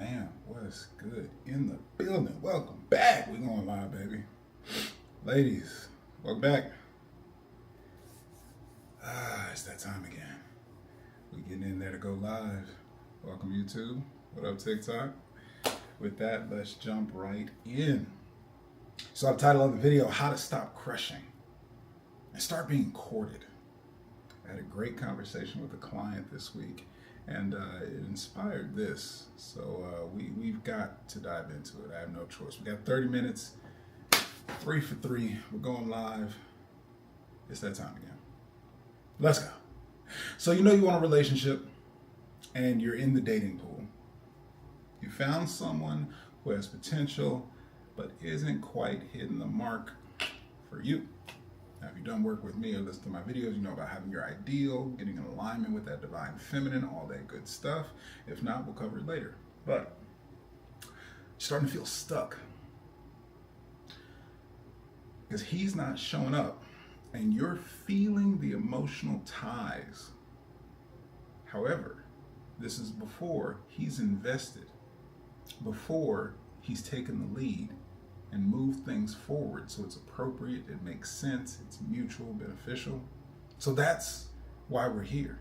fam, what's good in the building? Welcome back. We're going live, baby. Ladies, welcome back. It's that time again. We're getting in there to go live. Welcome, YouTube. What up, TikTok? With that, let's jump right in. So I've titled the video, How to Stop Crushing and Start Being Courted. I had a great conversation with a client this week, and it inspired this. So we've got to dive into it. I have no choice. We got 30 minutes, 3 for 3. We're going live. It's that time again. Let's go. So you know you want a relationship, and you're in the dating pool. You found someone who has potential, but isn't quite hitting the mark for you. Now, if you've done work with me or listened to my videos, you know about having your ideal, getting in alignment with that divine feminine, all that good stuff. If not, we'll cover it later. But you're starting to feel stuck because he's not showing up and you're feeling the emotional ties. However, this is before he's invested, before he's taken the lead and move things forward so it's appropriate, it makes sense, it's mutual, beneficial. So that's why we're here.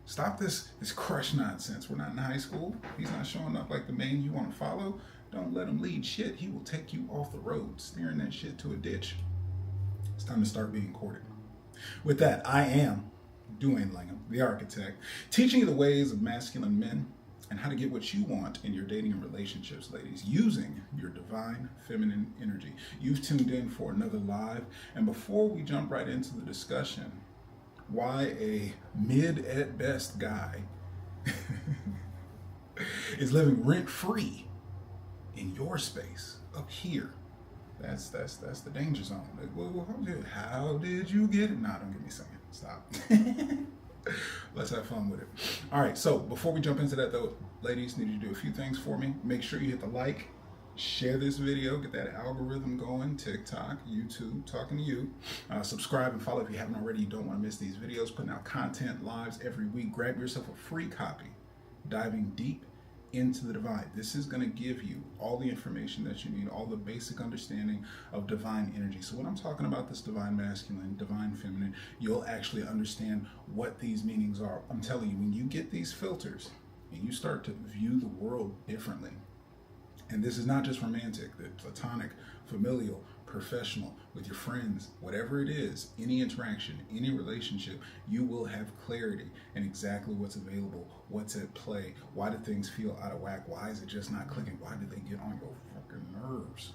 Stop this crush nonsense. We're not in high school. He's not showing up like the man you want to follow. Don't let him lead shit. He will take you off the road, steering that shit to a ditch. It's time to start being courted. With that, I am Duwayne Langham, the architect, teaching you the ways of masculine men and how to get what you want in your dating and relationships, ladies, using your divine feminine energy. You've tuned in for another live. And before we jump right into the discussion, why a mid at best guy is living rent-free in your space up here. That's the danger zone. Like, well, how did you get it? Nah, don't get me singing. Stop. Let's have fun with it. All right, so before we jump into that though, ladies, need you to do a few things for me. Make sure you hit the like, share this video, get that algorithm going, TikTok, YouTube, talking to you. Subscribe and follow if you haven't already. You don't want to miss these videos, putting out content lives every week. Grab yourself a free copy, Diving Deep into the Divine. This is going to give you all the information that you need, all the basic understanding of divine energy. So when I'm talking about this divine masculine, divine feminine, you'll actually understand what these meanings are. I'm telling you, when you get these filters and you start to view the world differently, and this is not just romantic, the platonic, familial, professional, with your friends, whatever it is, any interaction, any relationship, you will have clarity in exactly what's available, what's at play, why do things feel out of whack, why is it just not clicking, why do they get on your fucking nerves?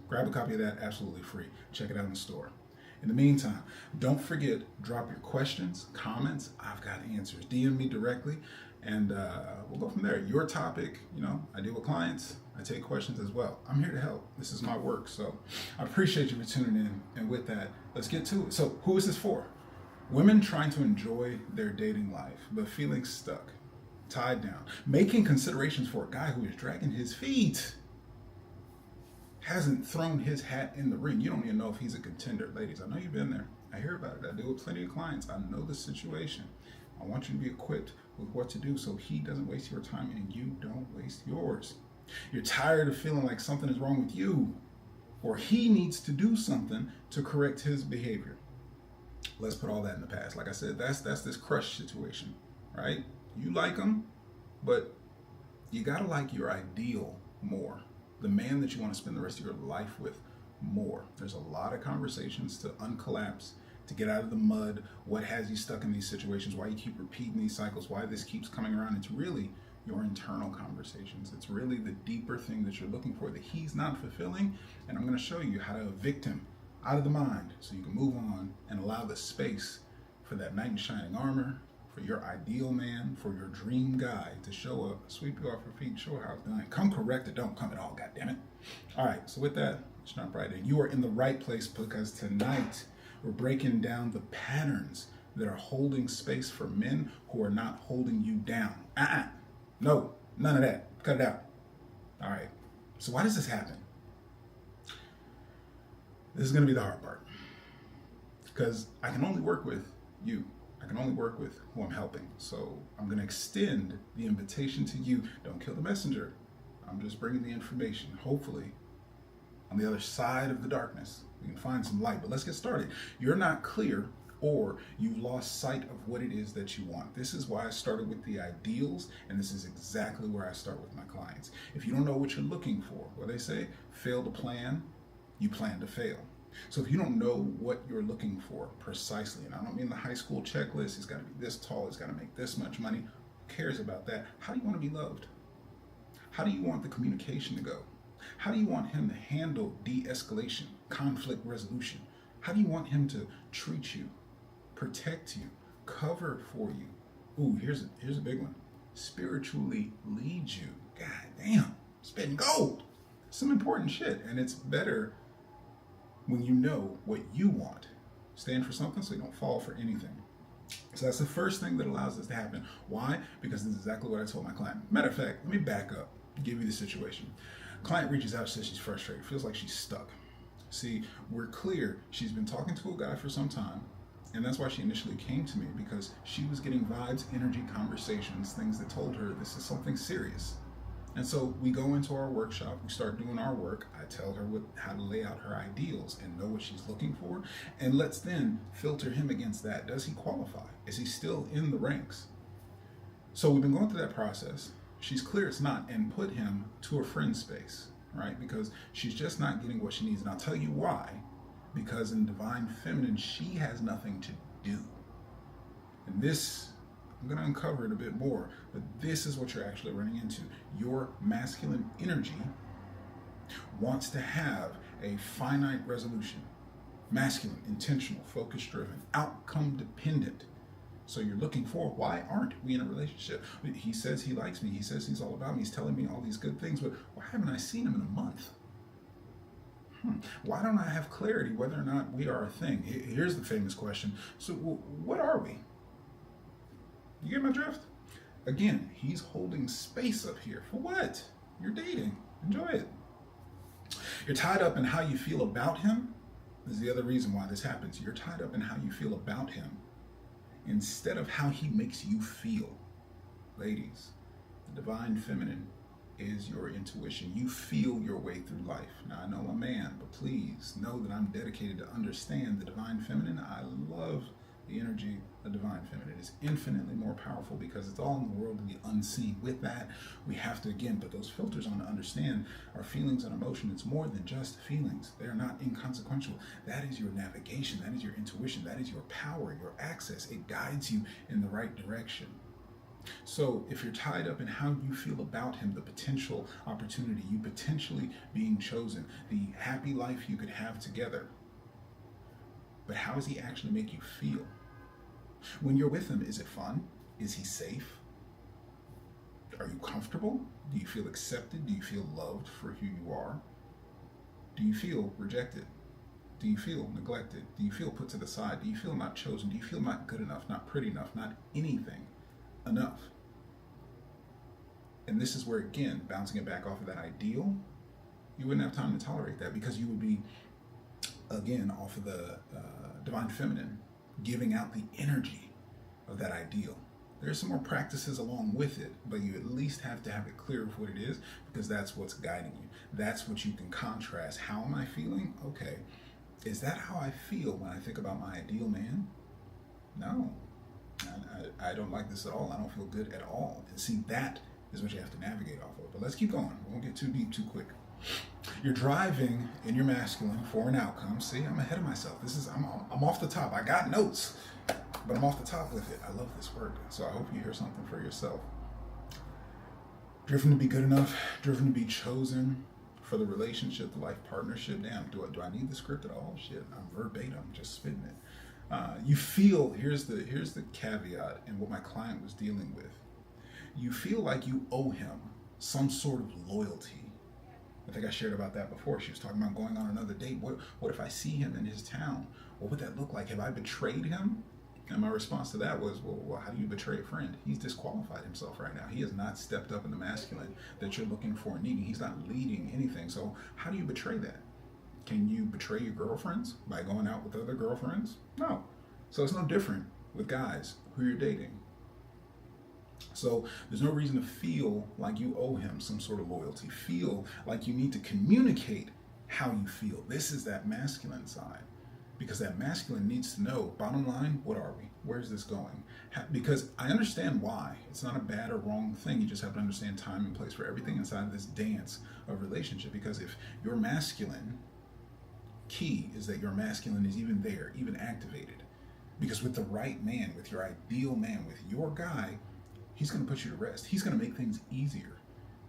Grab a copy of that absolutely free. Check it out in the store. In the meantime, don't forget, drop your questions, comments. I've got answers. DM me directly, and we'll go from there. Your topic, I deal with clients. I take questions as well. I'm here to help. This is my work. So I appreciate you for tuning in. And with that, let's get to it. So who is this for? Women trying to enjoy their dating life, but feeling stuck, tied down, making considerations for a guy who is dragging his feet, hasn't thrown his hat in the ring. You don't even know if he's a contender. Ladies, I know you've been there. I hear about it. I deal with plenty of clients. I know the situation. I want you to be equipped with what to do so he doesn't waste your time and you don't waste yours. You're tired of feeling like something is wrong with you, or he needs to do something to correct his behavior. Let's put all that in the past. Like I said, that's this crush situation, right? You like him, but you gotta like your ideal more. The man that you want to spend the rest of your life with more. There's a lot of conversations to uncollapse, to get out of the mud. What has you stuck in these situations? Why you keep repeating these cycles? Why this keeps coming around? It's really your internal conversations. It's really the deeper thing that you're looking for that he's not fulfilling. And I'm going to show you how to evict him out of the mind so you can move on and allow the space for that knight in shining armor, for your ideal man, for your dream guy to show up, sweep you off your feet, show how it's done. Come correct it, don't come at all, goddammit. All right, so with that, let's jump right in. You are in the right place because tonight we're breaking down the patterns that are holding space for men who are not holding you down. No, none of that. Cut it out. All right, so why does this happen? This is going to be the hard part because I can only work with you. I I can only work with who I'm helping. So I'm going to extend the invitation to you. Don't kill the messenger. I'm just bringing the information. Hopefully, on the other side of the darkness, we can find some light. But let's get started. You're not clear, or you've lost sight of what it is that you want. This is why I started with the ideals, and this is exactly where I start with my clients. If you don't know what you're looking for, what they say, fail to plan, you plan to fail. So if you don't know what you're looking for precisely, and I don't mean the high school checklist, he's got to be this tall, he's got to make this much money, who cares about that? How do you want to be loved? How do you want the communication to go? How do you want him to handle de-escalation, conflict resolution? How do you want him to treat you, protect you, cover for you? Ooh, here's a big one. Spiritually lead you. God damn, spitting gold. Some important shit, and it's better when you know what you want. Stand for something so you don't fall for anything. So that's the first thing that allows this to happen. Why? Because this is exactly what I told my client. Matter of fact, let me back up, give you the situation. Client reaches out, says she's frustrated, feels like she's stuck. See, we're clear, she's been talking to a guy for some time, and that's why she initially came to me, because she was getting vibes, energy, conversations, things that told her this is something serious. And so we go into our workshop, we start doing our work. I tell her how to lay out her ideals and know what she's looking for, and let's then filter him against that. Does he qualify? Is he still in the ranks? So we've been going through that process. She's clear it's not, and put him to a friend space, right? Because she's just not getting what she needs. And I'll tell you why. Because in Divine Feminine, she has nothing to do. And this, I'm going to uncover it a bit more, but this is what you're actually running into. Your masculine energy wants to have a finite resolution. Masculine, intentional, focus-driven, outcome-dependent. So you're looking for, why aren't we in a relationship? He says he likes me. He says he's all about me. He's telling me all these good things, but why haven't I seen him in a month? Why don't I have clarity whether or not we are a thing? Here's the famous question. So what are we? You get my drift? Again, he's holding space up here. For what? You're dating. Enjoy it. You're tied up in how you feel about him. This is the other reason why this happens. You're tied up in how you feel about him instead of how he makes you feel. Ladies, the Divine Feminine is your intuition. You feel your way through life. Now, I know I'm a man, but please know that I'm dedicated to understand the Divine Feminine. I love the energy of Divine Feminine. Is infinitely more powerful because it's all in the world of the unseen. With that, we have to, again, put those filters on to understand our feelings and emotion. It's more than just feelings. They're not inconsequential. That is your navigation. That is your intuition. That is your power, your access. It guides you in the right direction. So if you're tied up in how you feel about him, the potential opportunity, you potentially being chosen, the happy life you could have together, but how does he actually make you feel? When you're with him, is it fun? Is he safe? Are you comfortable? Do you feel accepted? Do you feel loved for who you are? Do you feel rejected? Do you feel neglected? Do you feel put to the side? Do you feel not chosen? Do you feel not good enough, not pretty enough, not anything enough? And this is where, again, bouncing it back off of that ideal, you wouldn't have time to tolerate that because you would be, again, off of the Divine Feminine, giving out the energy of that ideal. There's some more practices along with it, but you at least have to have it clear of what it is, because that's what's guiding you. That's what you can contrast. How am I feeling? Okay, is that how I feel when I think about my ideal man? No, I don't like this at all. I don't feel good at all. And see, that is what you have to navigate off of. But let's keep going. We won't get too deep too quick. You're driving in your masculine for an outcome. See, I'm ahead of myself. I'm off the top. I got notes, but I'm off the top with it. I love this word. So I hope you hear something for yourself. Driven to be good enough, driven to be chosen for the relationship, the life partnership. Damn, do I need the script at all? Shit, I'm verbatim, just spitting it. You feel, here's the caveat and what my client was dealing with. You feel like you owe him some sort of loyalty. I think I shared about that before. She was talking about going on another date. What if I see him in his town? What would that look like? Have I betrayed him? And my response to that was, well, how do you betray a friend? He's disqualified himself right now. He has not stepped up in the masculine that you're looking for and needing. He's not leading anything. So how do you betray that? Can you betray your girlfriends by going out with other girlfriends? No. So it's no different with guys who you're dating. So there's no reason to feel like you owe him some sort of loyalty. Feel like you need to communicate how you feel. This is that masculine side. Because that masculine needs to know, bottom line, what are we? Where's this going? Because I understand why. It's not a bad or wrong thing. You just have to understand time and place for everything inside of this dance of relationship. Because if you're masculine, key is that your masculine is even there, even activated. Because with the right man, with your ideal man, with your guy, he's going to put you to rest. He's going to make things easier.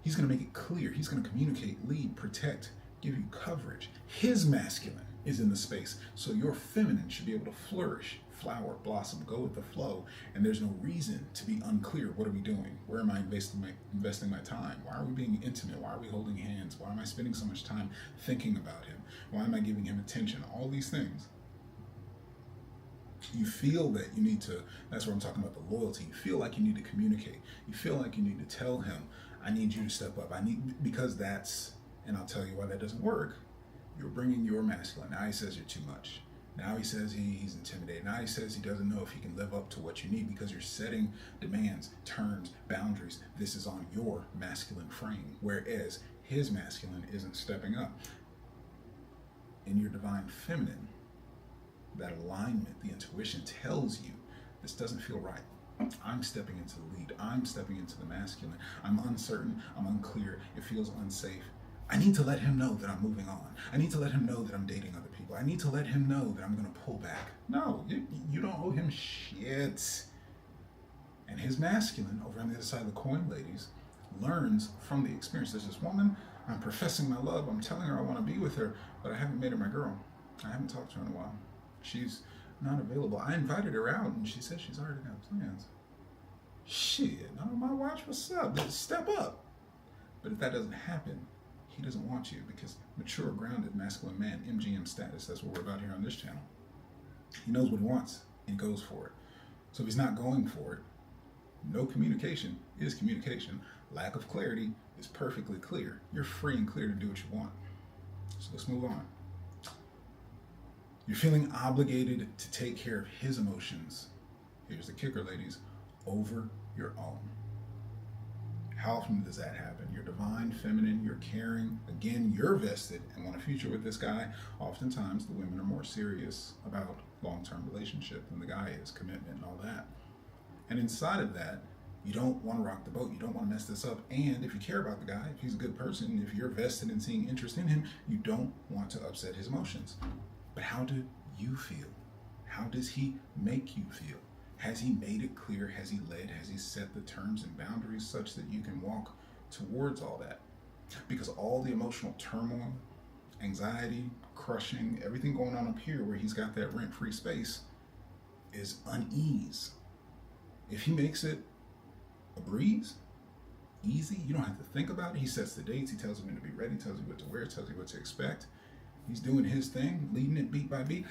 He's going to make it clear. He's going to communicate, lead, protect, give you coverage. His masculine is in the space. So your feminine should be able to flourish, flower, blossom, go with the flow. And there's no reason to be unclear. What are we doing? Where am I investing my time? Why are we being intimate? Why are we holding hands? Why am I spending so much time thinking about him? Why am I giving him attention? All these things. You feel that you need to, that's what I'm talking about, the loyalty. You feel like you need to communicate. You feel like you need to tell him, I need you to step up. Because that's, and I'll tell you why that doesn't work. You're bringing your masculine. Now he says you're too much. Now he says he's intimidated. Now he says he doesn't know if he can live up to what you need because you're setting demands, terms, boundaries. This is on your masculine frame, whereas his masculine isn't stepping up. In your divine feminine, that alignment, the intuition tells you this doesn't feel right. I'm stepping into the lead. I'm stepping into the masculine. I'm uncertain. I'm unclear. It feels unsafe. I need to let him know that I'm moving on. I need to let him know that I'm dating other people. I need to let him know that I'm going to pull back. No, you don't owe him shit. And his masculine, over on the other side of the coin, ladies, learns from the experience. There's this woman, I'm professing my love. I'm telling her I want to be with her, but I haven't made her my girl. I haven't talked to her in a while. She's not available. I invited her out, and she said she's already got plans. Shit, not on my watch. What's up? Just step up. But if that doesn't happen, he doesn't want you because mature, grounded, masculine man, MGM status, that's what we're about here on this channel. He knows what he wants and goes for it. So if he's not going for it, no communication is communication. Lack of clarity is perfectly clear. You're free and clear to do what you want. So let's move on. You're feeling obligated to take care of his emotions. Here's the kicker, ladies, over your own. How often does that happen? You're divine, feminine, you're caring. Again, you're vested and want a future with this guy. Oftentimes, the women are more serious about long-term relationship than the guy is, commitment and all that. And inside of that, you don't want to rock the boat. You don't want to mess this up. And if you care about the guy, if he's a good person, if you're vested in seeing interest in him, you don't want to upset his emotions. But how do you feel? How does he make you feel? Has he made it clear? Has he led? Has he set the terms and boundaries such that you can walk towards all that? Because all the emotional turmoil, anxiety, crushing, everything going on up here where he's got that rent-free space is unease. If he makes it a breeze, easy, you don't have to think about it. He sets the dates. He tells you when to be ready, tells you what to wear, tells you what to expect. He's doing his thing, leading it beat by beat.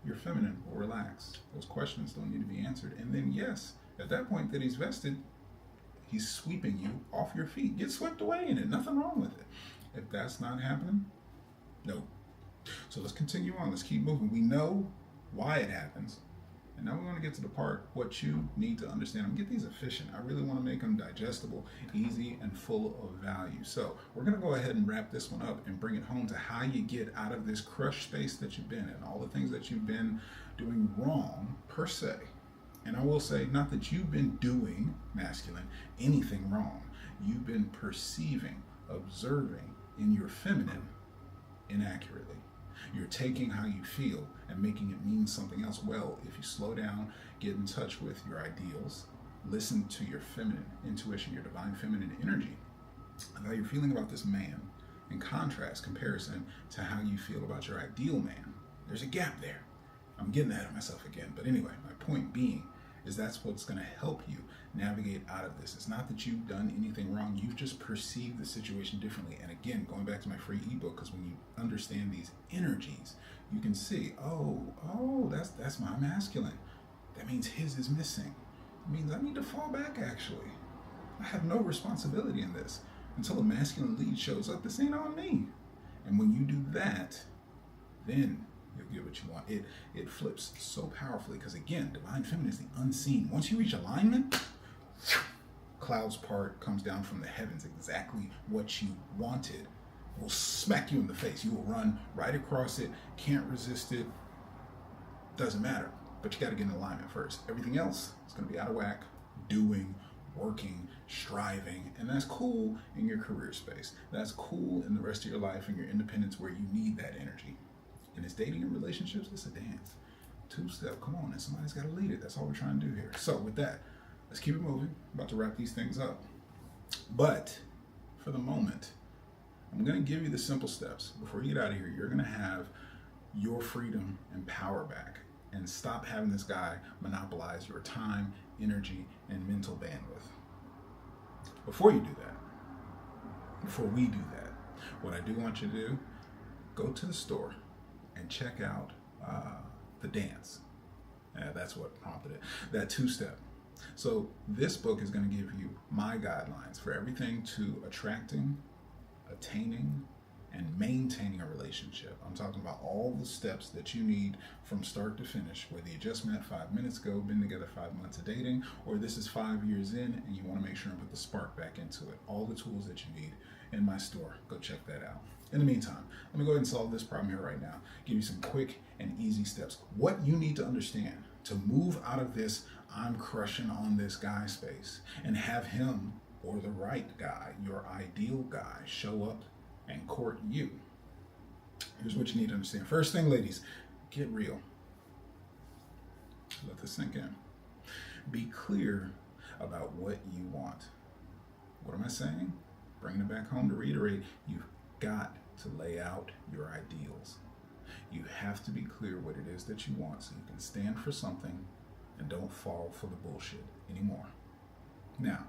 You're feminine, will relax. Those questions don't need to be answered. And then, yes, at that point that he's vested, he's sweeping you off your feet. Get swept away in it. Nothing wrong with it. If that's not happening, no. So let's continue on. Let's keep moving. We know why it happens. And now we're going to get to the part, what you need to understand. I'm going to get these efficient. I really want to make them digestible, easy, and full of value. So we're going to go ahead and wrap this one up and bring it home to how you get out of this crushed space that you've been in, all the things that you've been doing wrong, per se. And I will say, not that you've been doing, masculine, anything wrong. You've been perceiving, observing in your feminine inaccurately. You're taking how you feel and making it mean something else. Well, if you slow down, get in touch with your ideals, listen to your feminine intuition, your divine feminine energy, and how you're feeling about this man in contrast, comparison to how you feel about your ideal man. There's a gap there. I'm getting ahead of myself again. But anyway, my point being is that's what's going to help you navigate out of this. It's not that you've done anything wrong. You've just perceived the situation differently. And again, going back to my free ebook, because when you understand these energies, you can see, oh, that's my masculine. That means his is missing. It means I need to fall back, actually. I have no responsibility in this. Until a masculine lead shows up, this ain't on me. And when you do that, then you'll get what you want. It flips so powerfully because, again, divine feminine is the unseen. Once you reach alignment, clouds part, comes down from the heavens. Exactly what you wanted will smack you in the face. You will run right across it, can't resist it, doesn't matter. But you got to get in alignment first. Everything else is going to be out of whack, doing, working, striving, and that's cool in your career space. That's cool in the rest of your life and your independence where you need that energy. And it's dating and relationships, it's a dance. Two-step, come on, and somebody's got to lead it. That's all we're trying to do here. So with that, let's keep it moving. About to wrap these things up. But for the moment, I'm going to give you the simple steps. Before you get out of here, you're going to have your freedom and power back and stop having this guy monopolize your time, energy, and mental bandwidth. Before you do that, before we do that, what I do want you to do, go to the store and check out the dance. That's what prompted it. That two-step. So this book is going to give you my guidelines for everything to attracting, attaining, and maintaining a relationship. I'm talking about all the steps that you need from start to finish, whether you just met 5 minutes ago, been together 5 months of dating, or this is 5 years in and you want to make sure and put the spark back into it. All the tools that you need in my store. Go check that out. In the meantime, let me go ahead and solve this problem here right now. Give you some quick and easy steps. What you need to understand to move out of this I'm crushing on this guy space and have him or the right guy, your ideal guy, show up and court you. Here's what you need to understand. First thing, ladies, get real. Let this sink in. Be clear about what you want. What am I saying? Bringing it back home to reiterate, you've got to lay out your ideals. You have to be clear what it is that you want so you can stand for something and don't fall for the bullshit anymore. Now,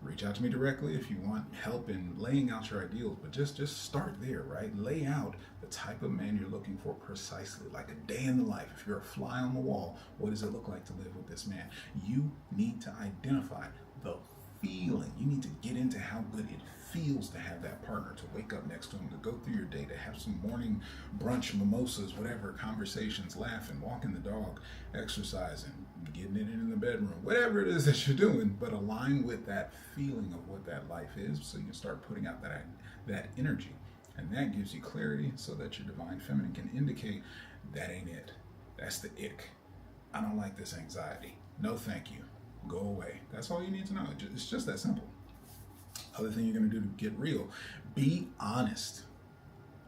reach out to me directly if you want help in laying out your ideals, but just start there, right? Lay out the type of man you're looking for precisely, like a day in the life. If you're a fly on the wall, what does it look like to live with this man? You need to identify the feeling. You need to get into how good it feels to have that partner, to wake up next to him, to go through your day, to have some morning brunch, mimosas, whatever, conversations, laughing, walking the dog, exercising, getting it in the bedroom, whatever it is that you're doing, but align with that feeling of what that life is so you can start putting out that energy. And that gives you clarity so that your divine feminine can indicate that ain't it. That's the ick. I don't like this anxiety. No, thank you. Go away. That's all you need to know. It's just that simple. Other thing you're going to do to get real, be honest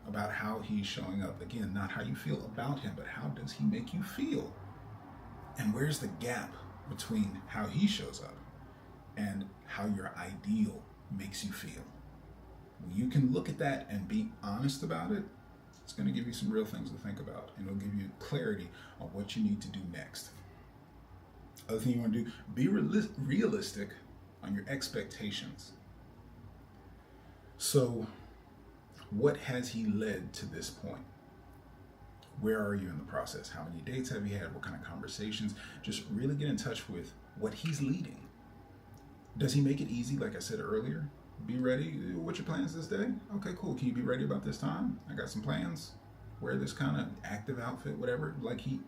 about how he's showing up. Again, not how you feel about him, but how does he make you feel? And where's the gap between how he shows up and how your ideal makes you feel? When you can look at that and be honest about it, it's going to give you some real things to think about, and it'll give you clarity on what you need to do next. Other thing you want to do, be realistic on your expectations. So, what has he led to this point? Where are you in the process? How many dates have you had? What kind of conversations? Just really get in touch with what he's leading. Does he make it easy, like I said earlier? Be ready. What's your plans this day? Okay, cool. Can you be ready about this time? I got some plans. Wear this kind of active outfit, whatever. Like he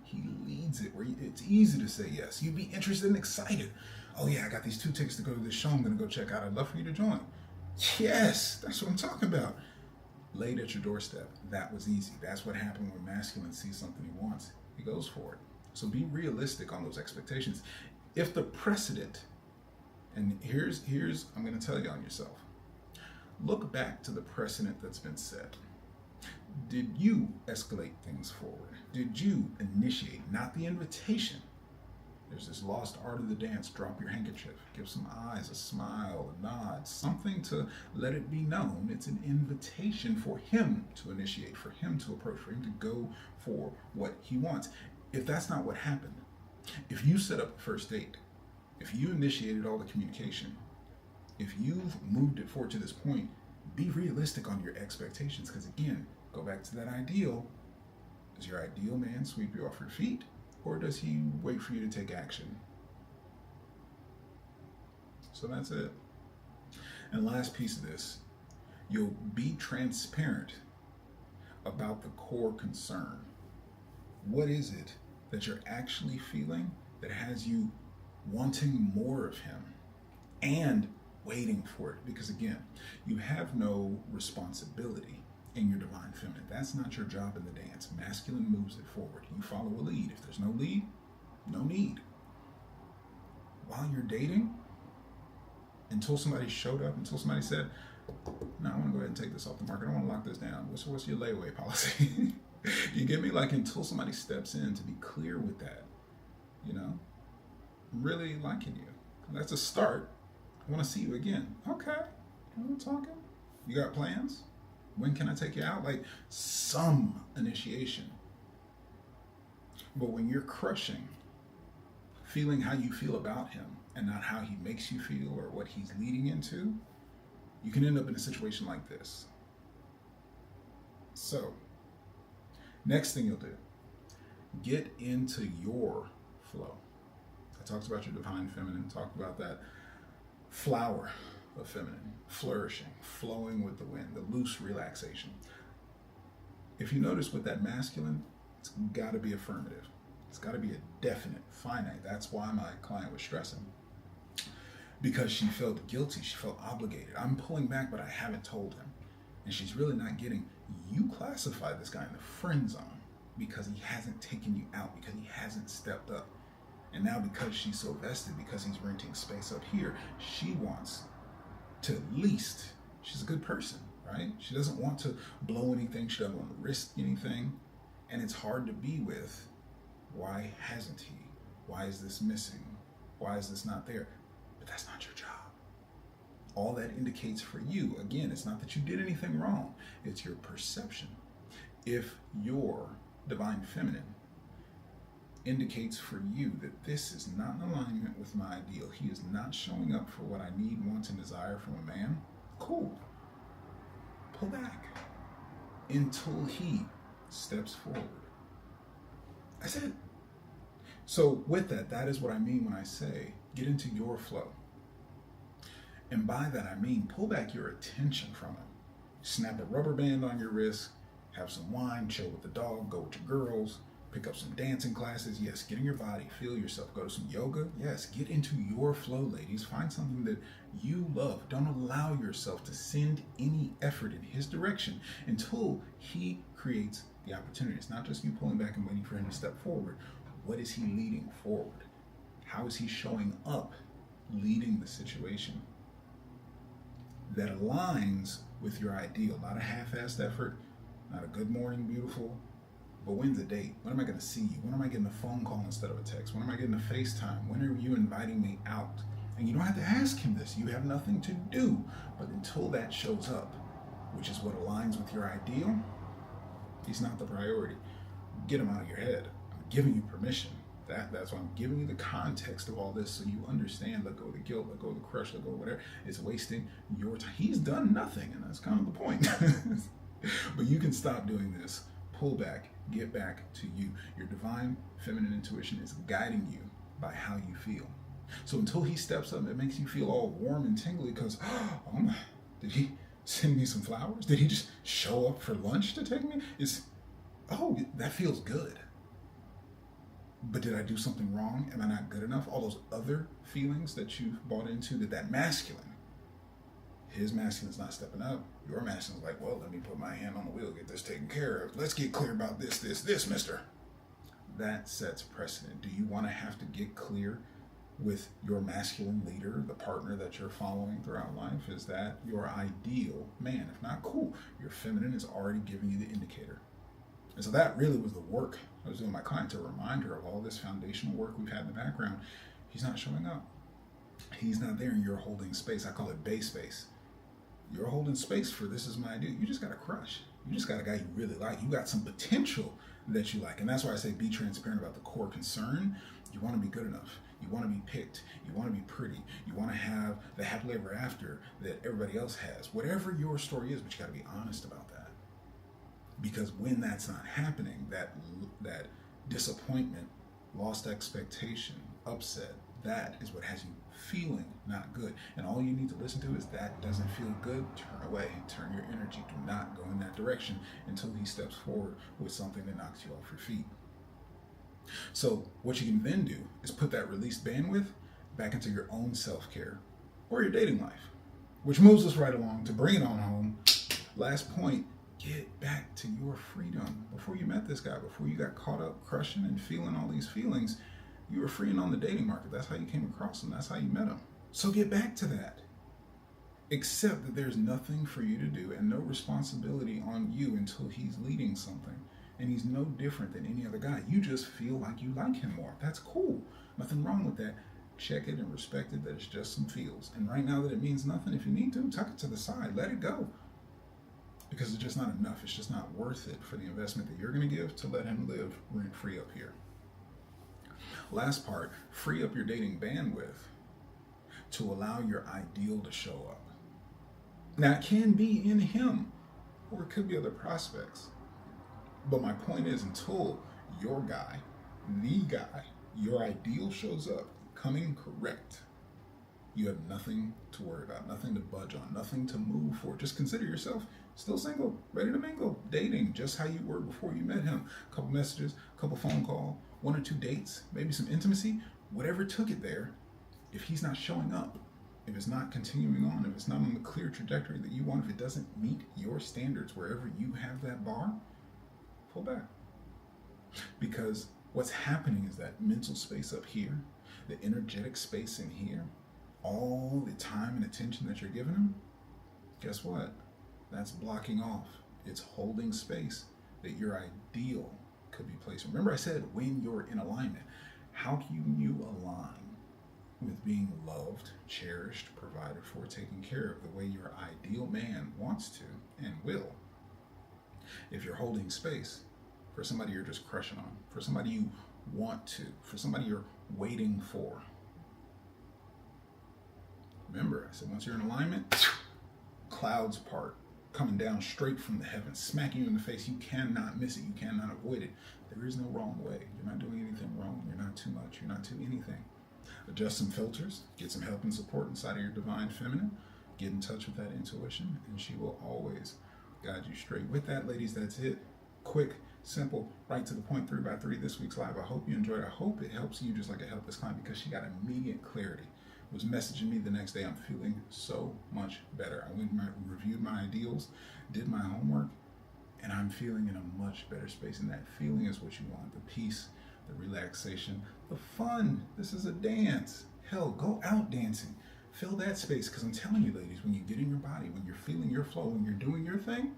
leads it where it's easy to say yes. You'd be interested and excited. Oh yeah, I got these 2 tickets to go to this show I'm going to go check out. I'd love for you to join. Yes, that's what I'm talking about. Laid at your doorstep. That was easy. That's what happened when masculine sees something he wants. He goes for it. So be realistic on those expectations. If the precedent, and here's I'm going to tell you on yourself. Look back to the precedent that's been set. Did you escalate things forward? Did you initiate, not the invitation? There's this lost art of the dance. Drop your handkerchief. Give some eyes, a smile, a nod, something to let it be known. It's an invitation for him to initiate, for him to approach, for him to go for what he wants. If that's not what happened, if you set up the first date, if you initiated all the communication, if you've moved it forward to this point, be realistic on your expectations. Because again, go back to that ideal. Does your ideal man sweep you off your feet? Or does he wait for you to take action? So that's it. And last piece of this, you'll be transparent about the core concern. What is it that you're actually feeling that has you wanting more of him and waiting for it? Because again, you have no responsibility in your divine feminine. That's not your job in the dance. Masculine moves it forward. You follow a lead. If there's no lead, no need. While you're dating, until somebody showed up, until somebody said, no, I want to go ahead and take this off the market. I want to lock this down. What's your layaway policy? You get me? Like, until somebody steps in to be clear with that, you know, really liking you. That's a start. I want to see you again. Okay, we're talking. You got plans? When can I take you out? Like, some initiation. But when you're crushing, feeling how you feel about him and not how he makes you feel or what he's leading into, you can end up in a situation like this. So, next thing you'll do, get into your flow. I talked about your divine feminine, talked about that flower of feminine, flourishing, flowing with the wind, the loose relaxation. If you notice with that masculine, it's got to be affirmative. It's got to be a definite, finite. That's why my client was stressing. Because she felt guilty, she felt obligated. I'm pulling back, but I haven't told him. And she's really not getting, you classify this guy in the friend zone because he hasn't taken you out, because he hasn't stepped up. And now because she's so vested, because he's renting space up here, she wants to at least, she's a good person, right? She doesn't want to blow anything. She doesn't want to risk anything. And it's hard to be with, why hasn't he? Why is this missing? Why is this not there? But that's not your job. All that indicates for you, again, it's not that you did anything wrong. It's your perception. If your divine feminine indicates for you that this is not in alignment with my ideal, he is not showing up for what I need, want, and desire from a man, cool. Pull back until he steps forward. That's it. So with that, that is what I mean when I say get into your flow. And by that I mean pull back your attention from him. Snap a rubber band on your wrist, have some wine, chill with the dog, go with your girls, pick up some dancing classes. Yes, get in your body, feel yourself, go to some yoga. Yes, get into your flow, ladies. Find something that you love. Don't allow yourself to send any effort in his direction until he creates the opportunity. It's not just you pulling back and waiting for him to step forward. What is he leading forward? How is he showing up, leading the situation that aligns with your ideal? Not a half-assed effort, not a good morning, beautiful, but when's the date? When am I going to see you? When am I getting a phone call instead of a text? When am I getting a FaceTime? When are you inviting me out? And you don't have to ask him this. You have nothing to do. But until that shows up, which is what aligns with your ideal, he's not the priority. Get him out of your head. I'm giving you permission. That's why I'm giving you the context of all this so you understand. Let go of the guilt, let go of the crush, let go of whatever. It's wasting your time. He's done nothing, and that's kind of the point. But you can stop doing this. Pull back, get back to you. Your divine feminine intuition is guiding you by how you feel. So until he steps up, it makes you feel all warm and tingly because, oh my, did he send me some flowers? Did he just show up for lunch to take me? That feels good. But did I do something wrong? Am I not good enough? All those other feelings that you've bought into, that masculine, his masculine's not stepping up. Your masculine's like, well, let me put my hand on the wheel, get this taken care of. Let's get clear about this, mister. That sets precedent. Do you want to have to get clear with your masculine leader, the partner that you're following throughout life? Is that your ideal man? If not, cool. Your feminine is already giving you the indicator. And so that really was the work I was doing with my client, to remind her of all this foundational work we've had in the background. He's not showing up. He's not there, and you're holding space. I call it bay space. You're holding space for this is my ideal. You just got a crush. You just got a guy you really like. You got some potential that you like. And that's why I say be transparent about the core concern. You want to be good enough. You want to be picked. You want to be pretty. You want to have the happily ever after that everybody else has. Whatever your story is, but you got to be honest about that. Because when that's not happening, that disappointment, lost expectation, upset, that is what has you feeling not good. And all you need to listen to is that doesn't feel good, turn away, turn your energy. Do not go in that direction until he steps forward with something that knocks you off your feet. So what you can then do is put that released bandwidth back into your own self-care or your dating life, which moves us right along to bring it on home. Last point, get back to your freedom. Before you met this guy, before you got caught up crushing and feeling all these feelings, you were free and on the dating market. That's how you came across him. That's how you met him. So get back to that. Accept that there's nothing for you to do and no responsibility on you until he's leading something. And he's no different than any other guy. You just feel like you like him more. That's cool. Nothing wrong with that. Check it and respect it that it's just some feels. And right now that it means nothing, if you need to, tuck it to the side. Let it go. Because it's just not enough. It's just not worth it for the investment that you're going to give to let him live rent-free up here. Last part, free up your dating bandwidth to allow your ideal to show up. Now, it can be in him, or it could be other prospects. But my point is, until your guy, the guy, your ideal shows up, coming correct, you have nothing to worry about, nothing to budge on, nothing to move for. Just consider yourself still single, ready to mingle, dating just how you were before you met him. A couple messages, a couple phone calls, 1 or 2 dates, maybe some intimacy, whatever took it there. If he's not showing up, if it's not continuing on, if it's not on the clear trajectory that you want, if it doesn't meet your standards wherever you have that bar, pull back. Because what's happening is that mental space up here, the energetic space in here, all the time and attention that you're giving him, guess what? That's blocking off. It's holding space that your ideal could be placed. Remember I said when you're in alignment, how can you align with being loved, cherished, provided for, taken care of the way your ideal man wants to and will? If you're holding space for somebody you're just crushing on, for somebody you want to, for somebody you're waiting for. Remember, I said once you're in alignment, clouds part, coming down straight from the heavens, smacking you in the face. You cannot miss it. You cannot avoid it. There is no wrong way. You're not doing anything wrong. You're not too much. You're not too anything. Adjust some filters. Get some help and support inside of your divine feminine. Get in touch with that intuition, and she will always guide you straight. With that, ladies, that's it. Quick, simple, right to the point, 3x3 this week's live. I hope you enjoyed it. I hope it helps you just like it helped this client, because she got immediate clarity. Was messaging me the next day, I'm feeling so much better. I went and reviewed my ideals, did my homework, and I'm feeling in a much better space. And that feeling is what you want, the peace, the relaxation, the fun. This is a dance. Hell, go out dancing. Fill that space, because I'm telling you, ladies, when you get in your body, when you're feeling your flow, when you're doing your thing,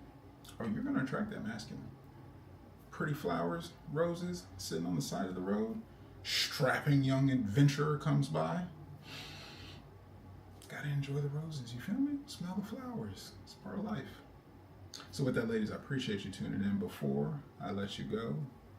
oh, you're going to attract that masculine. Pretty flowers, roses, sitting on the side of the road, strapping young adventurer comes by. Gotta enjoy the roses, you feel me? Smell the flowers. It's part of life. So with that, ladies, I appreciate you tuning in. Before I let you go,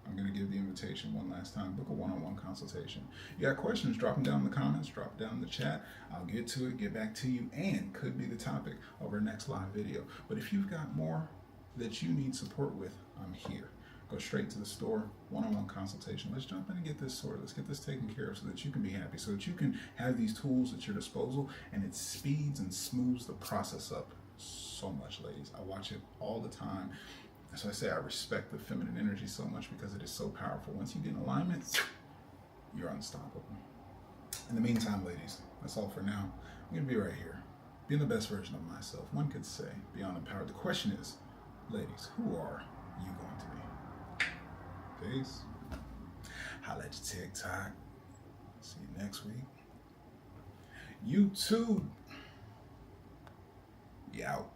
I'm going to give the invitation one last time. Book a one-on-one consultation. You got questions, drop them down in the comments, drop it down in the chat. I'll get to it, get back to you, and could be the topic of our next live video. But if you've got more that you need support with, I'm here. Go straight to the store, one-on-one consultation. Let's jump in and get this sorted. Let's get this taken care of so that you can be happy, so that you can have these tools at your disposal, and it speeds and smooths the process up so much, ladies. I watch it all the time. So I say I respect the feminine energy so much because it is so powerful. Once you get in alignment, you're unstoppable. In the meantime, ladies, that's all for now. I'm going to be right here, being the best version of myself. One could say beyond empowered. The question is, ladies, who are you going to be? Peace. Holla at your TikTok. See you next week. YouTube. You out.